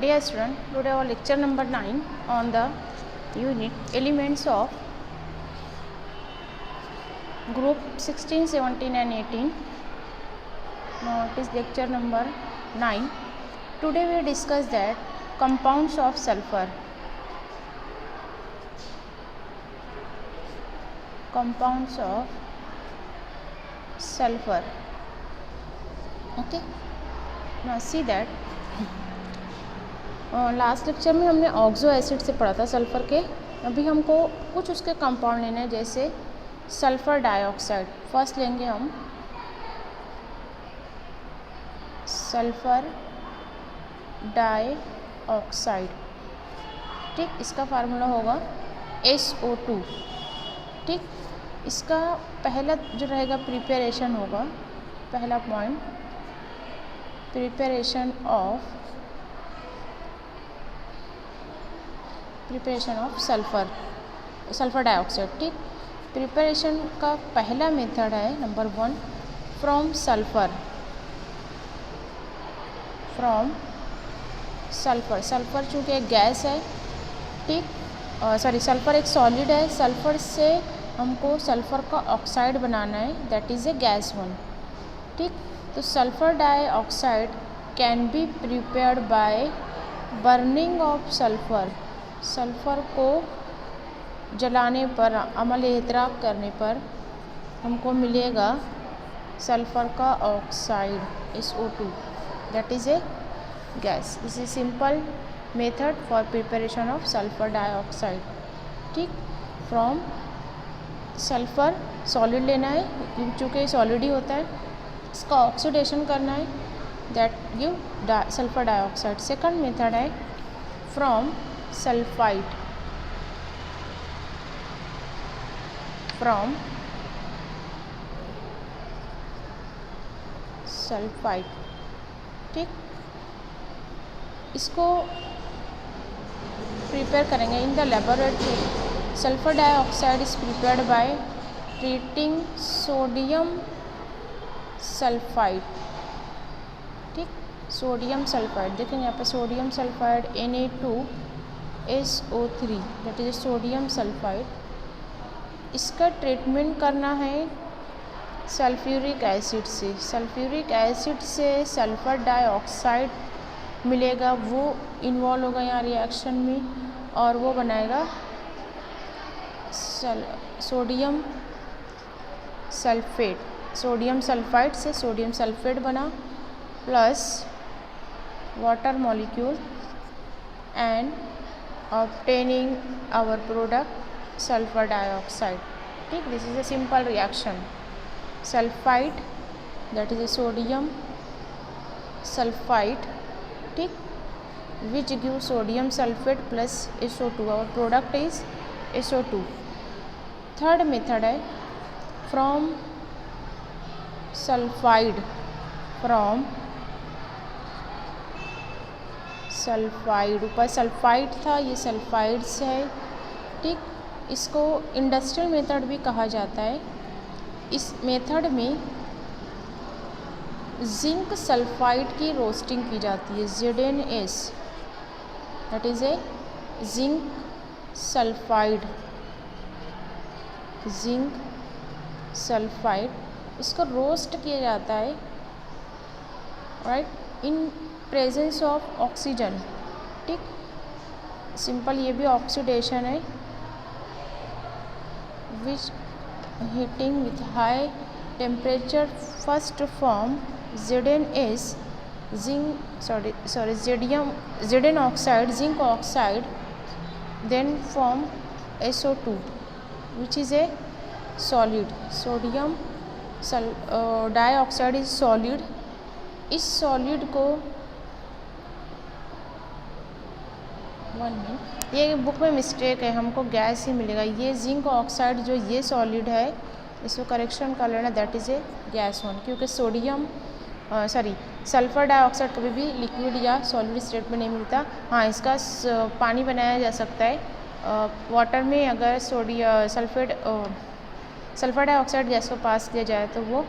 Dear student, today our lecture number 9 on the unit elements of group 16, 17 and 18. Now it is lecture number 9. Today we discuss that compounds of sulfur. Compounds of sulfur. Okay. Now see that last lecture में हमने oxo acid से पढ़ा था sulphur के. अभी हमको कुछ उसके कंपाउंड लेने हैं, जैसे सल्फ़र डाइऑक्साइड. फर्स्ट लेंगे हम सल्फ़र डाइऑक्साइड. ठीक, इसका फार्मूला होगा SO2. ठीक, इसका पहला जो रहेगा प्रिपरेशन होगा, पहला point preparation of sulphur dioxide. ठीक, प्रिपरेशन का पहला मेथड है नंबर 1 फ्रॉम सल्फ़र. सल्फ़र चूँकि एक गैस है, ठीक, सल्फ़र एक सॉलिड है. सल्फ़र से हमको सल्फ़र का ऑक्साइड बनाना है, दैट इज़ ए गैस 1. ठीक, तो sulphur dioxide can be prepared by burning of sulphur. Sulphur को जलाने पर, अमल एहतराक करने पर हमको मिलेगा सल्फ़र का oxide SO2, that is A gas. This is simple method for preparation of sulphur dioxide. ठीक, फ्रॉम सल्फ़र सॉलिड लेना है, चूँकि सॉलिड ही होता है, इसका ऑक्सीडेशन करना है, that give sulphur dioxide. Second method है फ्रॉम सल्फाइड. ठीक, इसको प्रिपेयर करेंगे in the laboratory. Sulphur dioxide is prepared by treating sodium sulphide. ठीक, सोडियम सल्फाइड देखेंगे यहाँ पे, sodium sulphide Na2SO3, that is sodium sulphide. इसका ट्रीटमेंट करना है सल्फ्यूरिक एसिड से. सल्फ्यूरिक एसिड से सल्फ़र डाइऑक्साइड मिलेगा, वो इन्वॉल्व होगा यहाँ रिएक्शन में और वो बनाएगा सोडियम सल्फेट. सोडियम सल्फाइड से सोडियम सल्फेट बना, plus water molecule and obtaining our product sulfur dioxide. ठीक, this is a simple reaction. Sulfide, that is a sodium sulfide, ठीक, which gives sodium sulfate plus SO2. our product is SO2. third method है from sulfide. ऊपर sulphide था, ये sulphides है. ठीक, इसको industrial method भी कहा जाता है. इस मेथड में जिंक सल्फाइड की रोस्टिंग की जाती है, ZnS, that is a zinc sulphide. इसको रोस्ट किया जाता है, right, in presence of oxygen. ठीक, सिंपल ये भी ऑक्सीडेशन है, which heating with high temperature first form ZnS Zn oxide, zinc oxide, then form SO2 which is a solid. Sodium dioxide is solid. इस solid को ये book में mistake है, हमको गैस ही मिलेगा. ये जिंक ऑक्साइड जो ये सॉलिड है, इसको करेक्शन कर लेना, दैट इज़ ए गैस 1, क्योंकि सल्फ़र डाइऑक्साइड कभी भी लिक्विड या सॉलिड स्टेट में नहीं मिलता. हाँ, इसका पानी बनाया जा सकता है वाटर में. अगर सल्फ़र डाइऑक्साइड गैस को पास किया जाए तो वो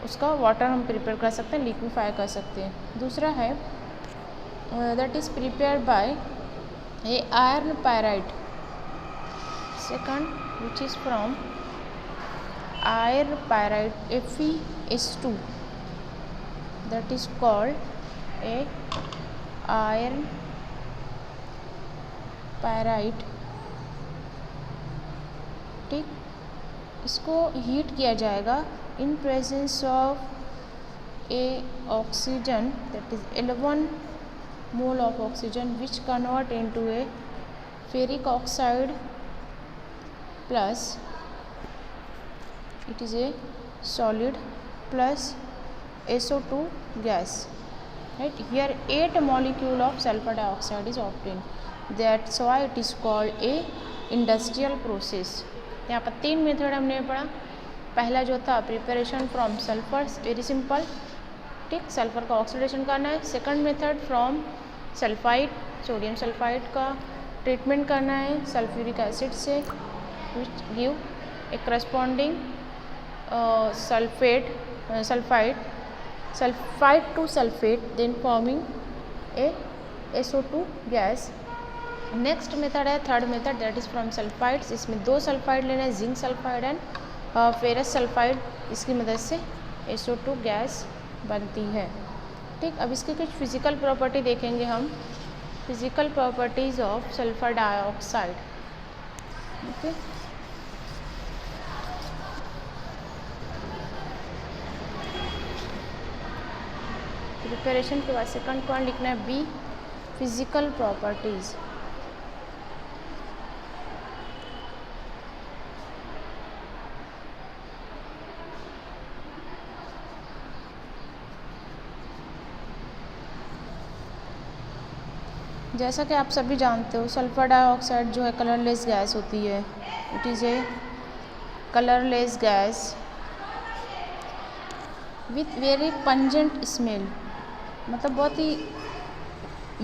उसका वाटर हम प्रिपेयर कर सकते हैं, लिक्विफाई कर सकते हैं. दूसरा है that is prepared by a iron pyrite. Second, which is from iron pyrite FeS2, that is called a iron pyrite. ठीक, इसको हीट किया जाएगा इन presence of A oxygen, that is 11 mole of oxygen, which convert into A ferric oxide plus it is a solid plus SO2 gas, right? Here 8 molecule of sulfur dioxide is obtained, that's why it is called a industrial process. यहाँ पर 3 method हमने पढ़ा. पहला जो था preparation from sulphur, very simple, ठीक, sulphur का oxidation करना है. Second method from sulphide, sodium sulphide का ट्रीटमेंट करना है सल्फ्यूरिक एसिड से, which give a corresponding sulfide to sulfate, then forming a SO2 gas. Next method है third method, that is from sulphides. इसमें 2 sulphide लेना है, zinc sulphide and ferrous sulphide. इसकी मदद से SO2 गैस बनती है. ठीक, अब इसके कुछ फिजिकल प्रॉपर्टी देखेंगे हम. Physical properties of sulphur dioxide. Okay, preparation के बाद सेकंड पॉइंट लिखना है बी, फिजिकल प्रॉपर्टीज. जैसा कि आप सभी जानते हो, सल्फर डाइऑक्साइड जो है कलरलेस गैस होती है. It is a colourless gas with very pungent smell, मतलब बहुत ही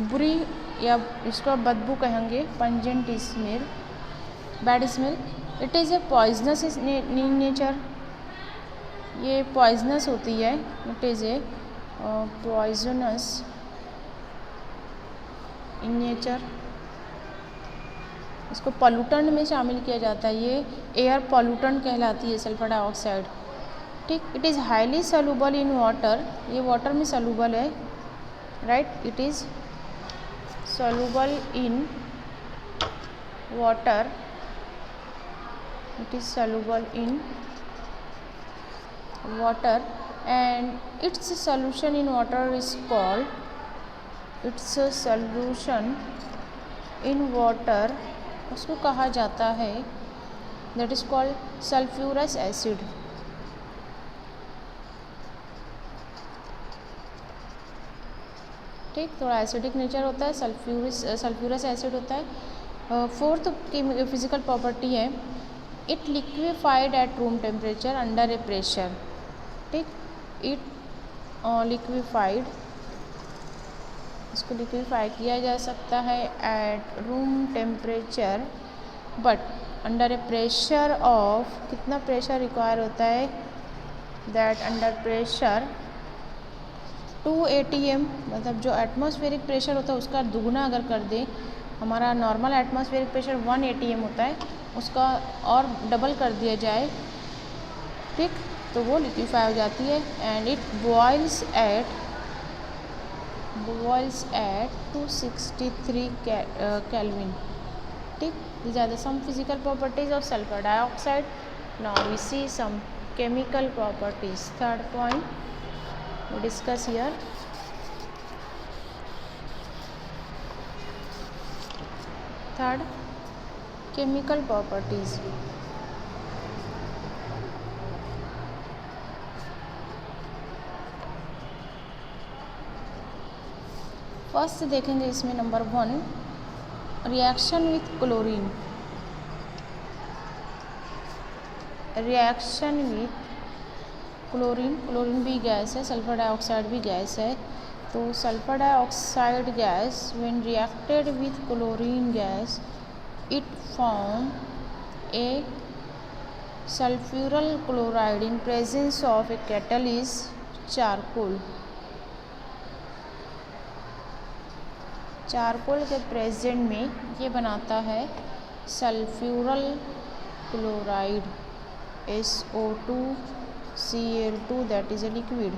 बुरी, या इसको बदबू कहेंगे, pungent smell, bad smell. It is a poisonous in nature, ये पॉइजनस होती है. It is a poisonous in nature. इसको पॉल्यूटेंट में शामिल किया जाता है. ये एयर पॉल्यूटेंट कहलाती है सल्फर डाइऑक्साइड. ठीक, it is highly soluble in water, ये वाटर में सॉल्युबल है, right. It is soluble in water, it is soluble in water and it's solution in water is called, it's solution in water उसको कहा जाता है, that is called sulphurous acid. ठीक, थोड़ा acidic nature होता है, सल्फ्यूरस एसिड होता है. फोर्थ फिजिकल प्रॉपर्टी है, it liquefied at room temperature under A pressure. ठीक, इट लिक्विफाइड, इसको लिक्विफाई किया जा सकता है at room temperature, but under A pressure of, कितना प्रेशर रिक्वायर होता है, दैट अंडर प्रेशर 2 atm, मतलब जो एटमॉस्फेरिक प्रेशर होता है उसका दुगना अगर कर दें, हमारा नॉर्मल एटमॉस्फेरिक प्रेशर 1 atm होता है, उसका और डबल कर दिया जाए, ठीक, तो वो लिक्विफाई हो जाती है. And it boils at 263 Kelvin. ठीक, these are the some physical properties of sulfur dioxide. Now we see some chemical properties. Third point we discuss here. Third, chemical properties. First देखेंगे इसमें number 1, reaction with chlorine. Reaction with chlorine, chlorine भी gas है, sulphur dioxide भी gas है. तो sulphur dioxide gas when reacted with chlorine gas, it form a sulphuryl chloride in presence of a catalyst charcoal. Charcoal के present में ये बनाता है sulphuryl chloride SO2Cl2 that is a liquid.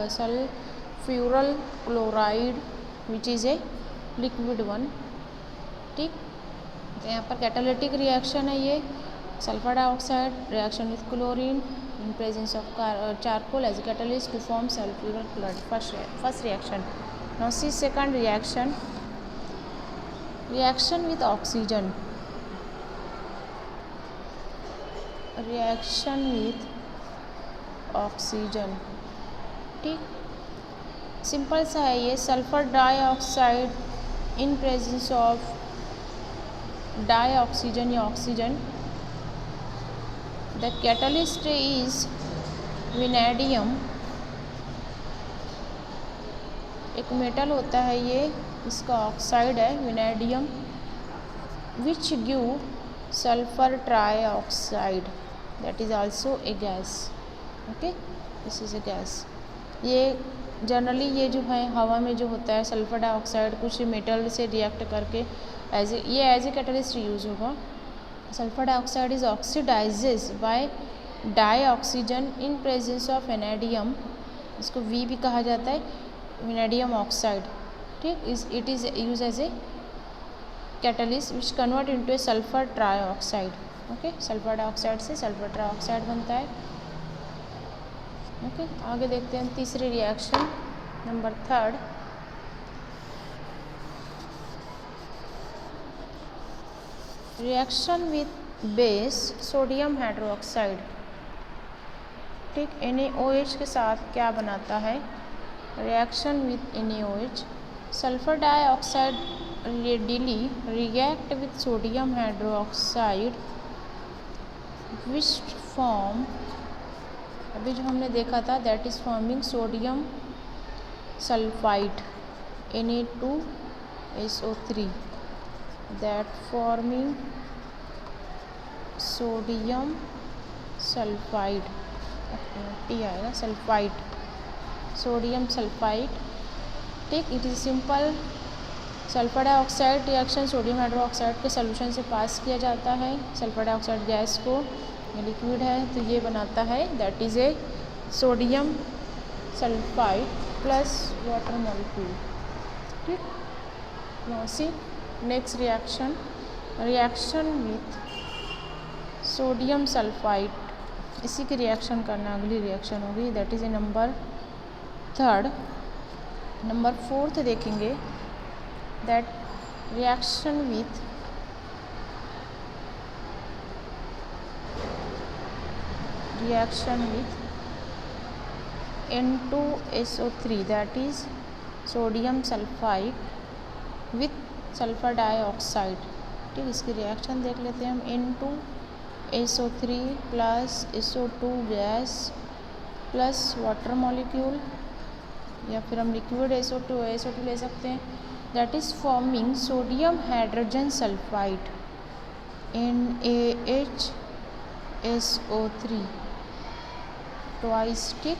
Sulphuryl chloride which is a liquid one. ठीक, तो यहाँ पर catalytic reaction है ये sulphur dioxide reaction with chlorine in presence of charcoal as catalyst to form sulphuryl chloride. First reaction. Now see second reaction, reaction with oxygen. Reaction with oxygen, ठीक, simple सा है ये। Sulphur dioxide in presence of dioxygen या oxygen, the catalyst is vanadium. एक metal होता है ये, इसका ऑक्साइड है vanadium, which give sulphur trioxide that is also a gas. Okay, this is a gas. ये जनरली ये जो है हवा में जो होता है सल्फर डाइऑक्साइड कुछ मेटल से रिएक्ट करके एज ए कैटलिस्ट यूज होगा। Sulphur dioxide is oxidises by dioxygen in presence of vanadium, इसको वी भी कहा जाता है, वेनेडियम ऑक्साइड। ठीक, it is use as a catalyst which convert into a sulphur trioxide. Okay, sulphur dioxide से sulphur trioxide बनता है। ओके, आगे देखते हैं तीसरी reaction number third. Reaction with base sodium hydroxide. ठीक, NaOH के साथ क्या बनाता है? Reaction with NaOH, sulphur dioxide readily react with sodium hydroxide which form, अभी जो हमने देखा था that is forming sodium sulphide Na2SO3 that forming sodium sulphide, T आएगा, सल्फाइड, सोडियम सल्फाइड। ठीक, it is simple sulphur dioxide reaction sodium hydroxide के solution से पास किया जाता है सल्फर डाइऑक्साइड गैस को, ये लिक्विड है तो ये बनाता है that is a sodium sulphide plus water molecule. ठीक, now see next reaction, reaction with sodium sulphide, इसी की रिएक्शन करना अगली रिएक्शन होगी that is a number third. Number fourth देखेंगे that reaction with N2SO3 that is sodium sulphide with sulphur dioxide. ठीक, इसकी reaction देख लेते हैं हम। N2SO3 plus SO2 gas plus water molecule, या फिर हम लिक्विड SO2 ले सकते हैं, that is forming sodium hydrogen sulphide NaHSO3 twice। ठीक,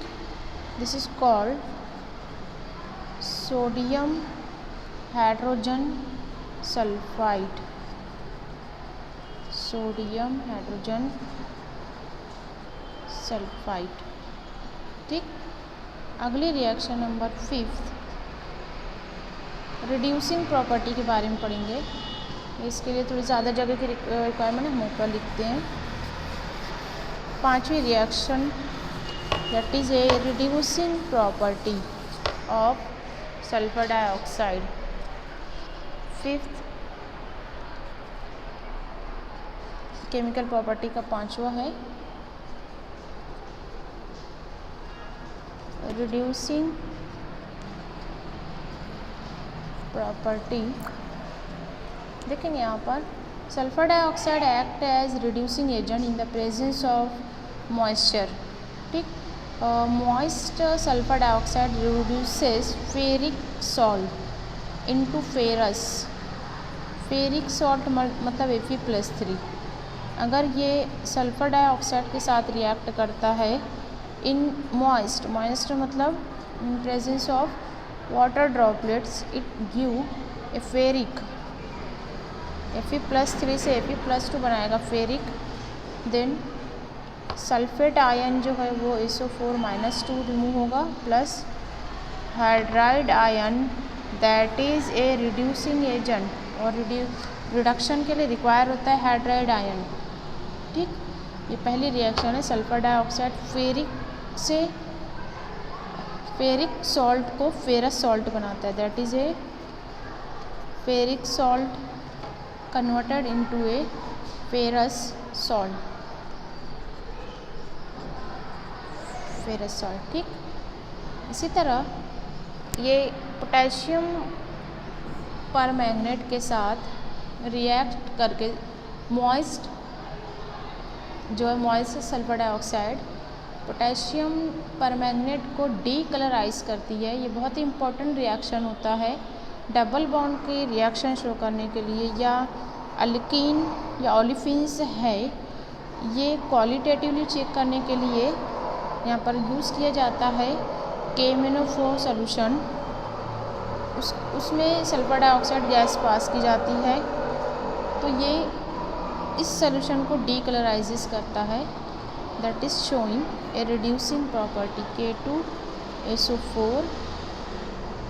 this is called sodium hydrogen sulphide, sodium hydrogen sulphide. ठीक, अगली reaction number fifth, reducing property के बारे में पढ़ेंगे। इसके लिए थोड़ी ज़्यादा जगह की रिक्वायरमेंट है, हम ऊपर लिखते हैं। पांचवी reaction that is a reducing property of sulphur dioxide. Fifth chemical property का पांचवा है रिड्यूसिंग प्रॉपर्टी। देखेंगे यहाँ पर sulphur dioxide act as reducing agent in the presence of moisture. ठीक, moist sulphur dioxide reduces ferric salt into ferrous. Ferric salt मतलब Fe+3। अगर ये सल्फर डाइऑक्साइड के साथ रिएक्ट करता है इन मॉइस्ट मतलब इन presence of water droplets it give a ferric, Fe+3 से Fe+2 बनाएगा फेरिक। देन सल्फेट आयन जो है वो SO4-2 रिमूव होगा, plus hydride ion that is a reducing agent, और रिडक्शन के लिए रिक्वायर होता है हाइड्राइड आयन। ठीक, ये पहली रिएक्शन है। सल्फर डाइऑक्साइड फेरिक सॉल्ट को फेरस सॉल्ट बनाता है, that is A ferric salt converted into A ferrous salt, ठीक। इसी तरह ये पोटेशियम परमैंगनेट के साथ रिएक्ट करके मॉइस्ट जो है moist sulphur dioxide potassium permanganate को डीकलराइज करती है। ये बहुत ही इम्पोर्टेंट रिएक्शन होता है डबल बॉन्ड की रिएक्शन शो करने के लिए, या अल्कीन या ओलिफिन्स है, ये क्वालिटेटिवली चेक करने के लिए यहाँ पर यूज़ किया जाता है KMnO4 सोल्यूशन। उसमें सल्फर डाइऑक्साइड गैस पास की जाती है, तो ये इस सोल्यूशन को डीकलराइजेस करता है, that is showing a reducing property K2SO4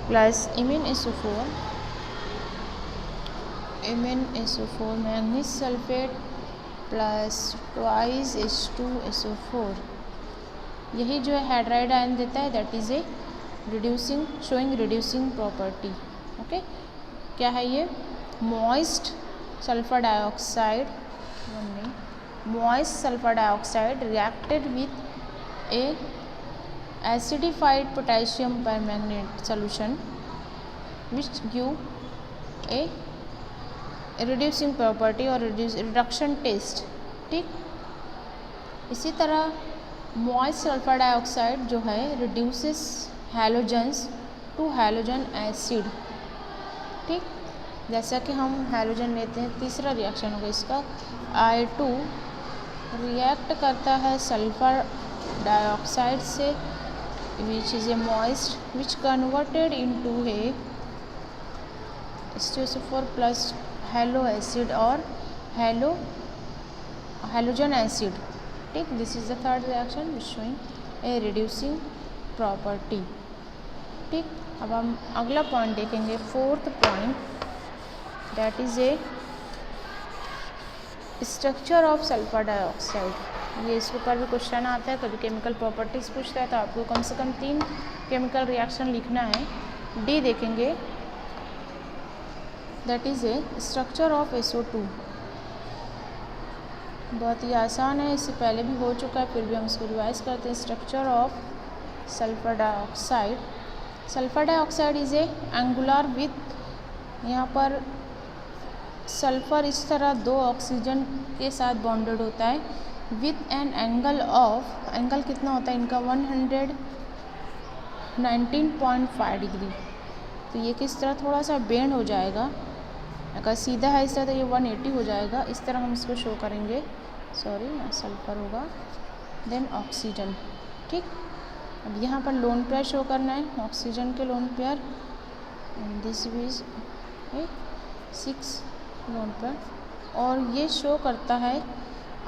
plus MnSO4 manganese sulphate plus 2H2SO4, यही जो है हाइड्राइड आयन देता है, that is a showing reducing property. Okay, क्या है ये? Moist sulphur dioxide reacted with a acidified potassium permanganate solution which give a reducing property और reduction test. ठीक, इसी तरह मॉइस्ट सल्फर डाइऑक्साइड जो है reduces halogens to halogen acid. ठीक, जैसा कि हम हैलोजन लेते हैं, तीसरा रिएक्शन होगा इसका, I2 रिएक्ट करता है सल्फर डाइऑक्साइड से विच is A moist which converted into A H2SO4 plus hello acid और हैलोजन एसिड। ठीक, this is the third reaction which showing a reducing property. ठीक, अब हम अगला पॉइंट देखेंगे, fourth point, that is a structure of sulphur dioxide. ये इसके ऊपर भी क्वेश्चन आता है, कभी केमिकल प्रॉपर्टीज पूछता है, तो आपको कम से कम 3 केमिकल रिएक्शन लिखना है। डी देखेंगे, that is A structure of SO2। बहुत ही आसान है, इससे पहले भी हो चुका है, फिर भी हम इसको रिवाइज करते हैं। Structure of sulphur dioxide is a angular width, यहाँ पर सल्फर इस तरह 2 ऑक्सीजन के साथ बॉन्डेड होता है विथ एन एंगल कितना होता है इनका 119.5 डिग्री। तो ये किस तरह थोड़ा सा बेंड हो जाएगा, अगर सीधा है इस तरह तो ये 180 हो जाएगा। इस तरह हम इसको शो करेंगे, सॉरी यहाँ सल्फर होगा, देन ऑक्सीजन। ठीक, अब यहाँ पर लोन पेयर शो करना है, ऑक्सीजन के lone pair, this is 6 lone pair, और ये शो करता है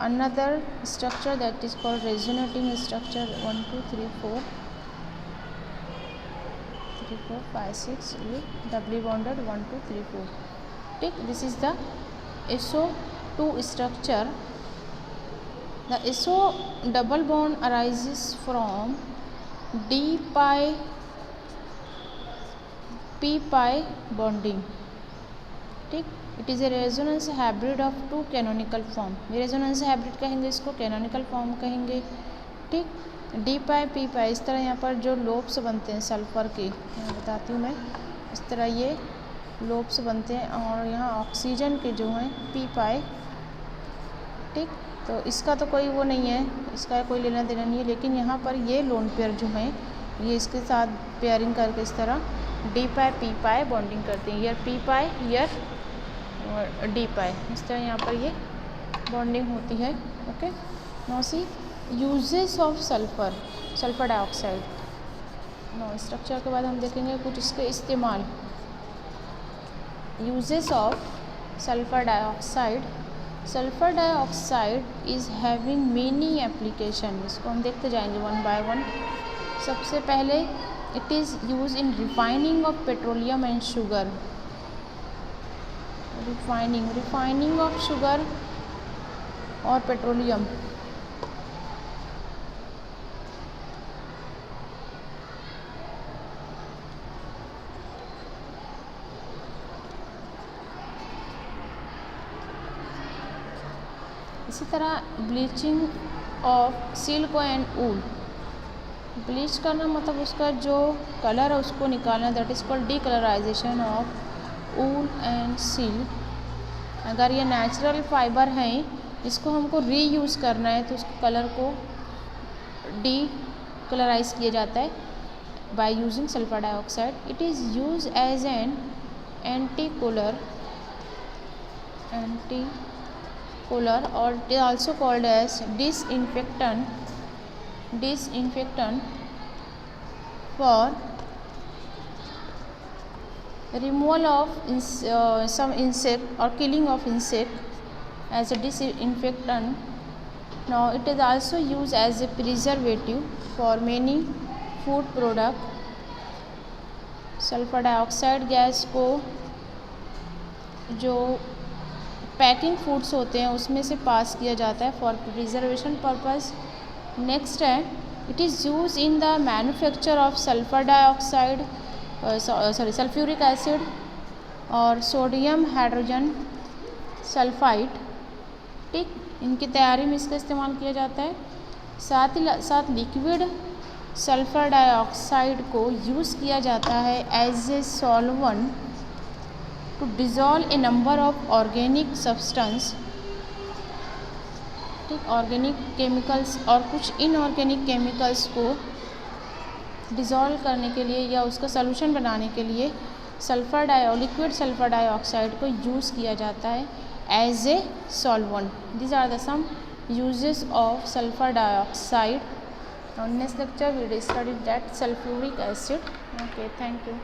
another structure that is called resonating structure 1 2 3 4 5 6 doubly bonded 1 2 3 4। ठीक, this is the SO2 structure. The SO double bond arises from D-pi P-pi bonding. ठीक, it is a resonance hybrid of 2 canonical form. Resonance hybrid कहेंगे इसको, canonical form कहेंगे। ठीक, D-pi P-pi, इस तरह यहाँ पर जो लोब्स बनते हैं सल्फर के, यहाँ बताती हूँ मैं, इस तरह ये लोब्स बनते हैं, और यहाँ ऑक्सीजन के जो हैं P-pi। ठीक, तो इसका तो कोई वो नहीं है, इसका कोई लेना देना नहीं है, लेकिन यहाँ पर ये लोन पेयर जो हैं ये इसके साथ पेयरिंग करके इस तरह D-pi P-pi बॉन्डिंग करते हैं, ईयर P-pi ईयर D-pi, इस तरह यहाँ पर ये बॉन्डिंग होती है। Okay, now see uses of sulphur. Sulphur dioxide. No structure के बाद हम देखेंगे कुछ इसके इस्तेमाल। Uses of sulphur dioxide. Sulphur dioxide is having many application. इसको हम देखते जाएंगे वन बाय वन। सबसे पहले it is use in refining of petroleum and sugar. Refining of sugar और पेट्रोलियम। इसी तरह bleaching of silk and wool. Bleach करना मतलब उसका जो कलर है उसको निकालना, that is called decolourisation of wool and silk. अगर ये नेचुरल फाइबर हैं, इसको हमको रीयूज़ करना है तो उसके कलर को डीकलराइज किया जाता है by using sulphur dioxide. It is use as an antichlor or it is also called as disinfectant for removal of some insect or killing of insect as a disinfectant. Now it is also used as a preservative for many food product. Sulphur dioxide gas को जो packing foods होते हैं उसमें से पास किया जाता है for preservation purpose. Next है it is use in the manufacture of sulphur dioxide sulphuric acid और सोडियम हाइड्रोजन सल्फाइड। ठीक, इनकी तैयारी में इसका इस्तेमाल किया जाता है। साथ ही साथ लिक्विड सल्फर डाइऑक्साइड को यूज़ किया जाता है as a solvent to dissolve a number of organic substance. ठीक, ऑर्गेनिक केमिकल्स और कुछ इनऑर्गेनिक केमिकल्स को डिज़ोल्व करने के लिए या उसका सॉल्यूशन बनाने के लिए लिक्विड सल्फर डाइऑक्साइड को यूज़ किया जाता है as a solvent. These are the some uses of sulphur dioxide. Next lecture we study that sulphuric acid. Okay, thank you.